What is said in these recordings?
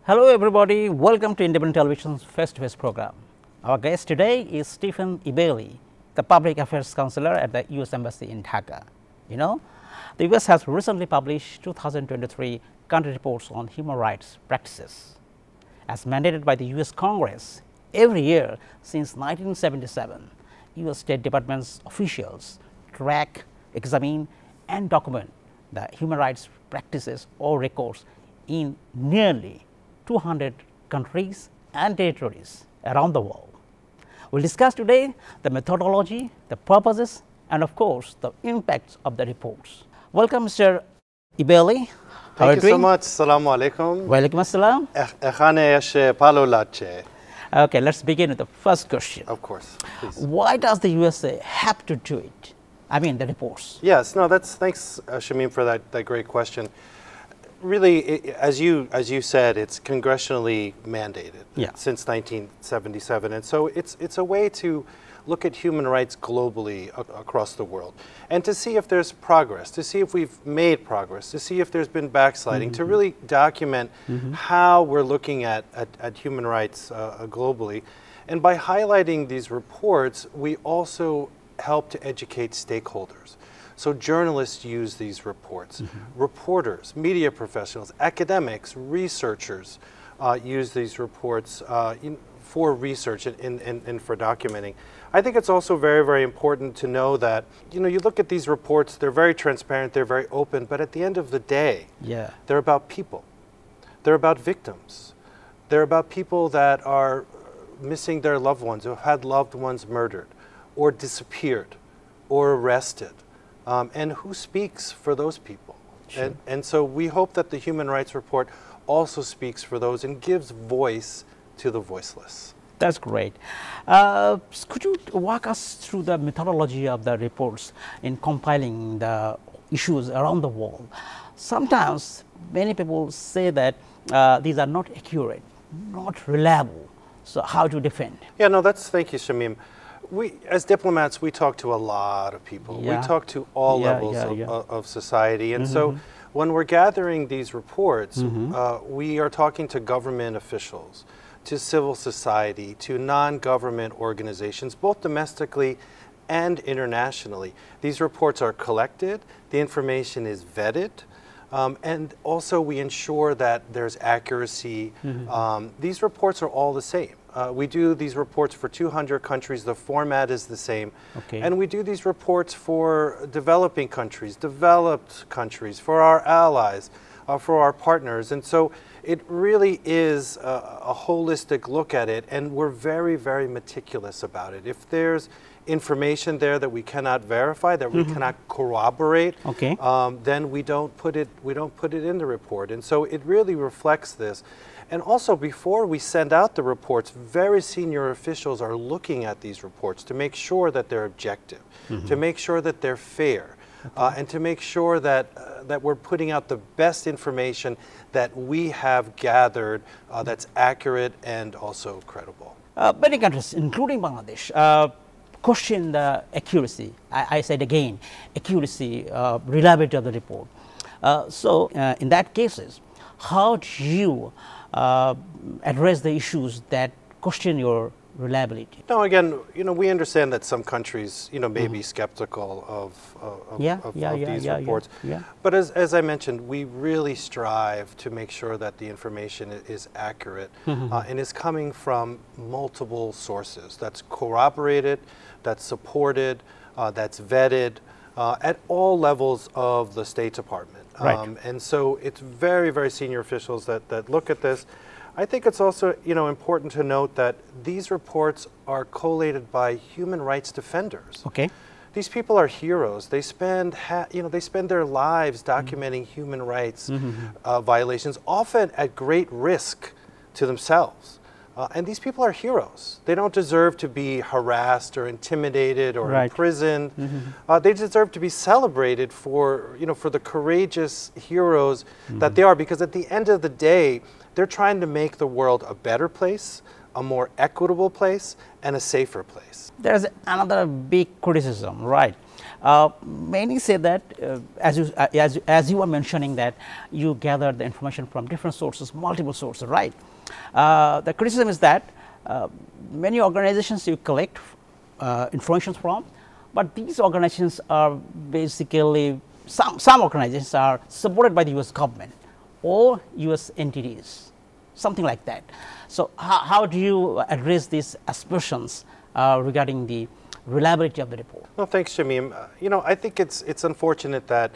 Hello everybody, welcome to Independent Television's face-to-face program. Our guest today is Stephen Ibelli, the Public Affairs Counselor at the US Embassy in Dhaka. You know, the US has recently published 2023 country reports on human rights practices. As mandated by the US Congress, every year since 1977, US State Department's officials track, examine and document the human rights practices or records in nearly 200 countries and territories around the world. We will discuss today the methodology, the purposes and of course, the impacts of the reports. Welcome Mr. Ibelli. Thank you so much. Assalamu alaikum. Walaikum assalam. Okay, let's begin with the first question. Of course, please. Why does the USA have to do it? I mean the reports. Yes, no, thanks Shamim for that great question. Really, as you said, it's congressionally mandated since 1977, and so it's a way to look at human rights globally across the world, and to see if there's progress, to see if we've made progress, to see if there's been backsliding, to really document how we're looking at human rights globally. And by highlighting these reports, we also help to educate stakeholders. So journalists use these reports, reporters, media professionals, academics, researchers use these reports for research and for documenting. I think it's also very, very important to know that, you look at these reports, they're very transparent, they're very open, but at the end of the day, they're about people. They're about victims. They're about people that are missing their loved ones, who have had loved ones murdered or disappeared or arrested. And who speaks for those people? Sure. And so we hope that the Human Rights Report also speaks for those and gives voice to the voiceless. That's great. Could you walk us through the methodology of the reports in compiling the issues around the world? Sometimes many people say that these are not accurate, not reliable. So how to defend? Yeah, no, thank you, Shamim. As diplomats, we talk to a lot of people. We talk to all levels of society. And so when we're gathering these reports, we are talking to government officials, to civil society, to non-government organizations, both domestically and internationally. These reports are collected, the information is vetted, and also we ensure that there's accuracy. These reports are all the same. We do these reports for 200 countries, the format is the same. And we do these reports for developing countries, developed countries, for our allies, for our partners. And so it really is a holistic look at it, and we're very, very meticulous about it. If there's information there that we cannot verify, that we cannot corroborate, then we don't put it in the report. And so it really reflects this. And also, before we send out the reports, very senior officials are looking at these reports to make sure that they're objective, to make sure that they're fair, and to make sure that we're putting out the best information that we have gathered that's accurate and also credible. Many countries, including Bangladesh, question the accuracy. I said again, accuracy, reliability of the report. So in that cases, how do you address the issues that question your reliability? No, again, we understand that some countries, may be skeptical of these reports. But as I mentioned, we really strive to make sure that the information is accurate and is coming from multiple sources. That's corroborated, that's supported, that's vetted at all levels of the State Department. And so it's very, very senior officials that look at this. I think it's also, important to note that these reports are collated by human rights defenders. These people are heroes. They spend, they spend their lives documenting human rights violations, often at great risk to themselves. And these people are heroes. They don't deserve to be harassed or intimidated or imprisoned. They deserve to be celebrated for, for the courageous heroes that they are, because at the end of the day, they're trying to make the world a better place, a more equitable place, and a safer place. There's another big criticism, right? Many say that, as you were mentioning, that you gather the information from different sources, multiple sources, right? The criticism is that many organizations you collect information from, but these organizations are basically, some organizations are supported by the U.S. government or U.S. entities, something like that. So, how do you address these aspersions regarding the reliability of the report? Well, thanks, Shamim. You know, I think it's unfortunate that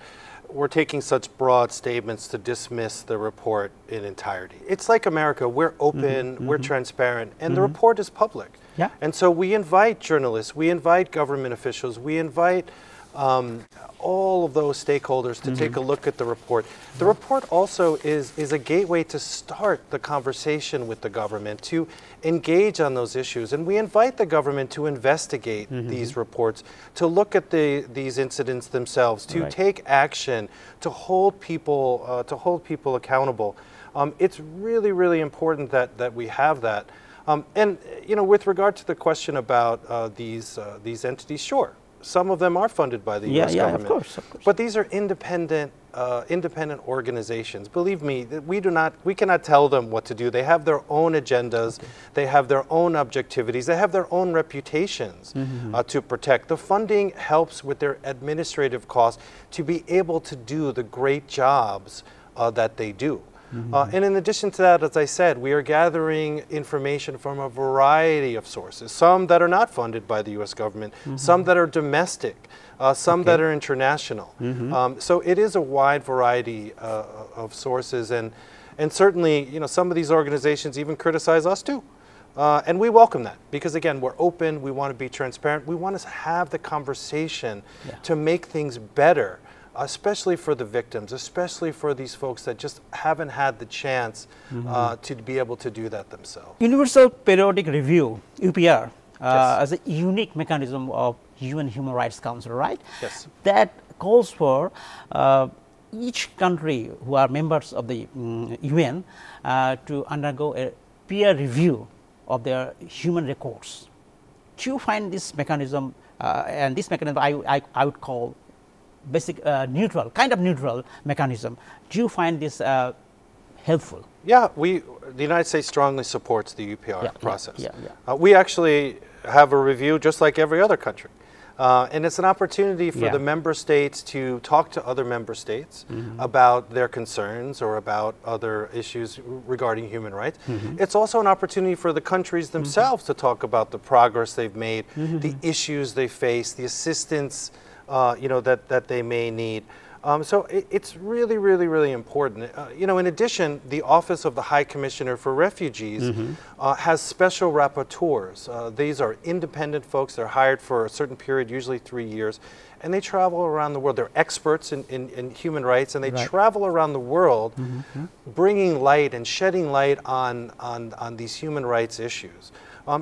we're taking such broad statements to dismiss the report in entirety. It's like America, we're open, we're transparent, and the report is public. Yeah. And so we invite journalists, we invite government officials, we invite all of those stakeholders to take a look at the report. The report also is a gateway to start the conversation with the government, to engage on those issues. And we invite the government to investigate these reports, to look at these incidents themselves, to take action, to hold people accountable. It's really, really important that we have that. And you know, with regard to the question about these entities, sure, some of them are funded by the U.S. government. Of course. But these are independent organizations. Believe me, we cannot tell them what to do. They have their own agendas. They have their own objectivities. They have their own reputations to protect. The funding helps with their administrative costs to be able to do the great jobs that they do. And in addition to that, as I said, we are gathering information from a variety of sources, some that are not funded by the U.S. government, some that are domestic, some that are international. So it is a wide variety of sources, and certainly, you know, some of these organizations even criticize us too. And we welcome that, because again, we're open, we want to be transparent, we want to have the conversation to make things better, especially for the victims, especially for these folks that just haven't had the chance to be able to do that themselves. Universal Periodic Review, UPR, as a unique mechanism of UN Human Rights Council, right? Yes. That calls for each country who are members of the UN to undergo a peer review of their human records. Do you find this mechanism, and this mechanism I would call basic neutral, kind of neutral mechanism, do you find this helpful? Yeah, the United States strongly supports the UPR process. We actually have a review just like every other country. And it's an opportunity for the member states to talk to other member states about their concerns or about other issues regarding human rights. It's also an opportunity for the countries themselves to talk about the progress they've made, the issues they face, the assistance you know, that they may need. So it's really, really, really important. You know, in addition, the Office of the High Commissioner for Refugees has special rapporteurs. These are independent folks. They're hired for a certain period, usually 3 years, and they travel around the world. They're experts in human rights, and they travel around the world bringing light and shedding light on these human rights issues.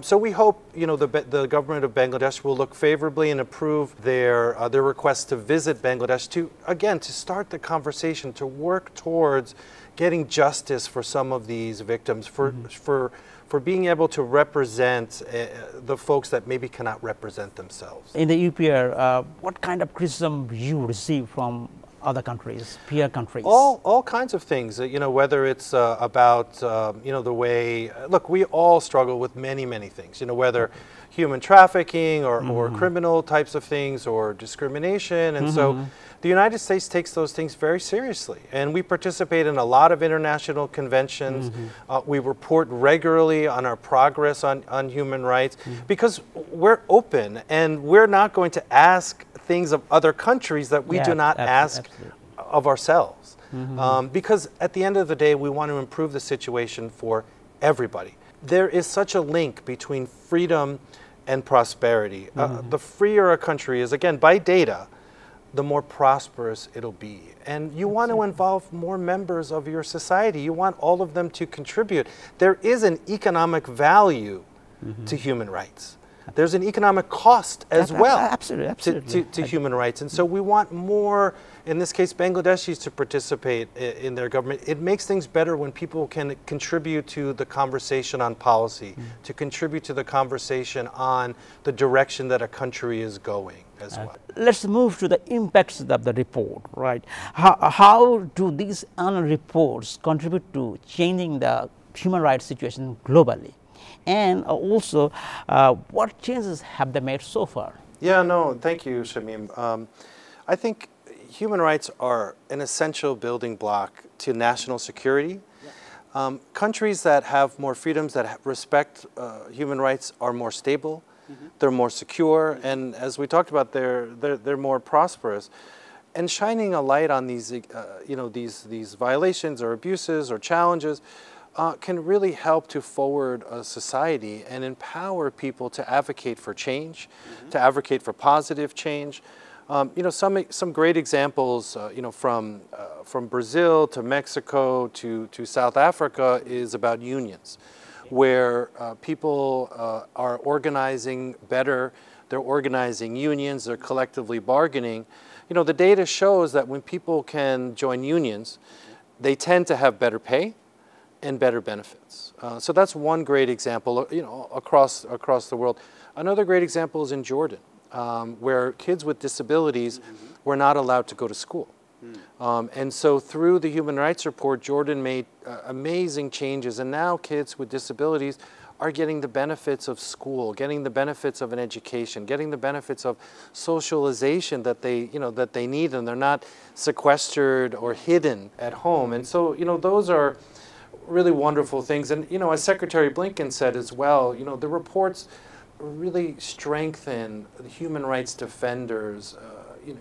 So we hope, you know, the government of Bangladesh will look favorably and approve their request to visit Bangladesh to start the conversation, to work towards getting justice for some of these victims, for being able to represent the folks that maybe cannot represent themselves. In the UPR, what kind of criticism you receive from other countries, peer countries? All kinds of things, you know, whether it's about, you know, the way, look, we all struggle with many, many things, you know, whether human trafficking or criminal types of things or discrimination. And so the United States takes those things very seriously. And we participate in a lot of international conventions. We report regularly on our progress on human rights because we're open and we're not going to ask things of other countries that we do not ask of ourselves. Because at the end of the day, we want to improve the situation for everybody. There is such a link between freedom and prosperity. The freer a country is, again, by data, the more prosperous it'll be. And you want to involve more members of your society. You want all of them to contribute. There is an economic value to human rights. there's an economic cost as well absolutely. to human rights. And so we want more, in this case, Bangladeshis to participate in their government. It makes things better when people can contribute to the conversation on policy, to contribute to the conversation on the direction that a country is going as well. Let's move to the impacts of the report, right? How do these annual reports contribute to changing the human rights situation globally? And also, what changes have they made so far? Yeah, no, thank you, Shamim. I think human rights are an essential building block to national security. Yeah. Countries that have more freedoms, that respect human rights, are more stable, they're more secure, and as we talked about, they're more prosperous. And shining a light on these, these violations or abuses or challenges can really help to forward a society and empower people to advocate for change, to advocate for positive change. Some great examples, from Brazil to Mexico to South Africa is about unions, where people are organizing better. They're organizing unions. They're collectively bargaining. The data shows that when people can join unions, they tend to have better pay and better benefits. So that's one great example, across the world. Another great example is in Jordan, where kids with disabilities were not allowed to go to school. And so through the Human Rights Report, Jordan made amazing changes, and now kids with disabilities are getting the benefits of school, getting the benefits of an education, getting the benefits of socialization that they need, and they're not sequestered or hidden at home. And so, those are really wonderful things. And, as Secretary Blinken said as well, the reports really strengthen human rights defenders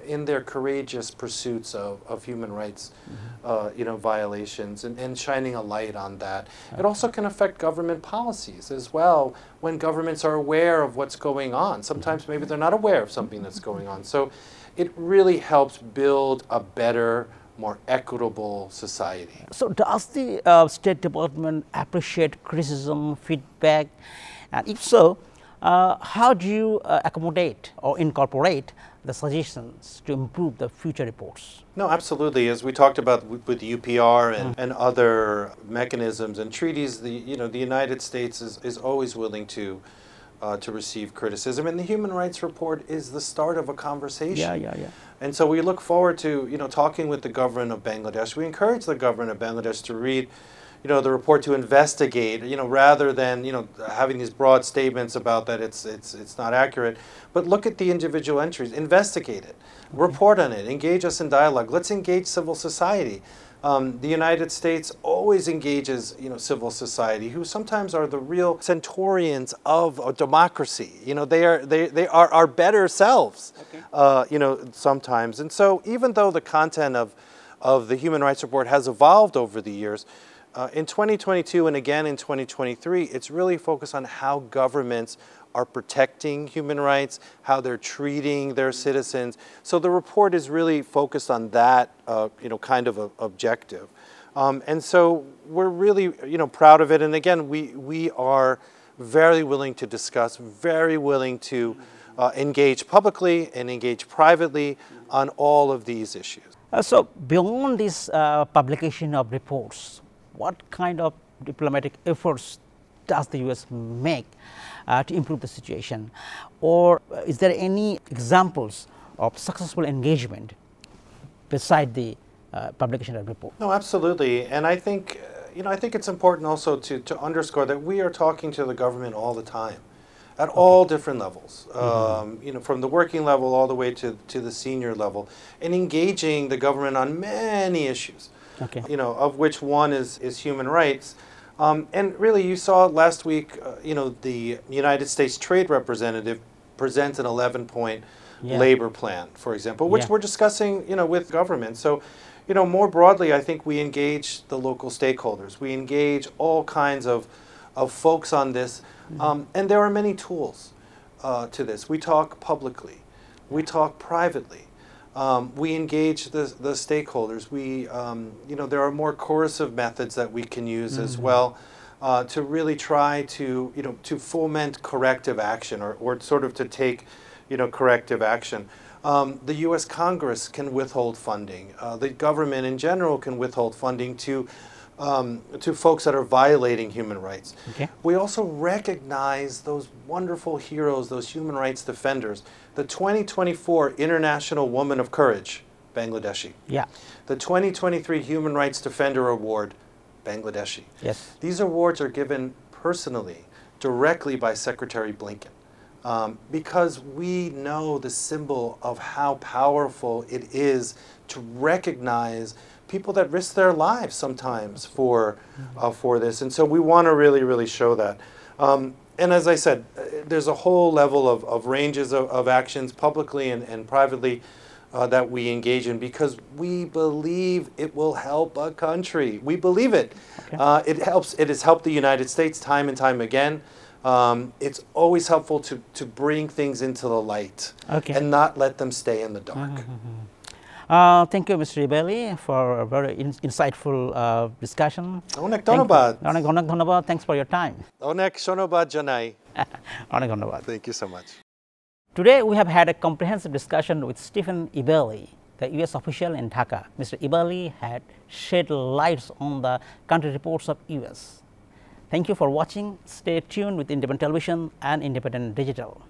in their courageous pursuits of human rights, violations, and shining a light on that. It also can affect government policies as well when governments are aware of what's going on. Sometimes maybe they're not aware of something that's going on. So it really helps build a better, more equitable society. So does the State Department appreciate criticism, feedback? And if so, how do you accommodate or incorporate the suggestions to improve the future reports? No, absolutely. As we talked about with UPR and other mechanisms and treaties, the United States is always willing to receive criticism, and the Human Rights Report is the start of a conversation. Yeah. And so we look forward to talking with the government of Bangladesh. We encourage the government of Bangladesh to read the report, to investigate, rather than, having these broad statements about that it's not accurate, but look at the individual entries, investigate it, report on it, engage us in dialogue. Let's engage civil society. The United States always engages, civil society, who sometimes are the real centurions of a democracy. They are our better selves, sometimes. And so even though the content of the Human Rights Report has evolved over the years, in 2022 and again in 2023, it's really focused on how governments are protecting human rights, how they're treating their citizens. So the report is really focused on that, kind of a objective. And so we're really, proud of it. And again, we are very willing to discuss, very willing to engage publicly and engage privately on all of these issues. So beyond this publication of reports, what kind of diplomatic efforts does the U.S. make to improve the situation? Or is there any examples of successful engagement beside the publication of the report? No, absolutely. And I think, I think it's important also to underscore that we are talking to the government all the time, at all different levels, from the working level all the way to the senior level, and engaging the government on many issues. Of which one is human rights. And really, you saw last week, the United States Trade Representative present an 11-point labor plan, for example, which we're discussing, with government. So, more broadly, I think we engage the local stakeholders. We engage all kinds of folks on this. And there are many tools to this. We talk publicly. We talk privately. We engage the stakeholders. We, there are more coercive methods that we can use as well. to really try to, to foment corrective action or sort of to take, corrective action. The U.S. Congress can withhold funding. The government in general can withhold funding to folks that are violating human rights. Okay. We also recognize those wonderful heroes, those human rights defenders. The 2024 International Woman of Courage, Bangladeshi. Yeah. The 2023 Human Rights Defender Award, Bangladeshi. Yes. These awards are given personally, directly by Secretary Blinken. Because we know the symbol of how powerful it is to recognize people that risk their lives sometimes for this. And so we want to really, really show that. And as I said, there's a whole level of ranges of actions publicly and privately that we engage in because we believe it will help a country. We believe it. Okay. It has helped the United States time and time again. It's always helpful to bring things into the light and not let them stay in the dark. Thank you, Mr. Ibelli, for a very insightful discussion. Onek dhonobad. Onek dhonobad. Thanks for your time. Onek shonobad janai. Onek dhonobad. Thank you so much. Today, we have had a comprehensive discussion with Stephen Ibelli, the U.S. official in Dhaka. Mr. Ibelli had shed lights on the country reports of U.S. Thank you for watching. Stay tuned with Independent Television and Independent Digital.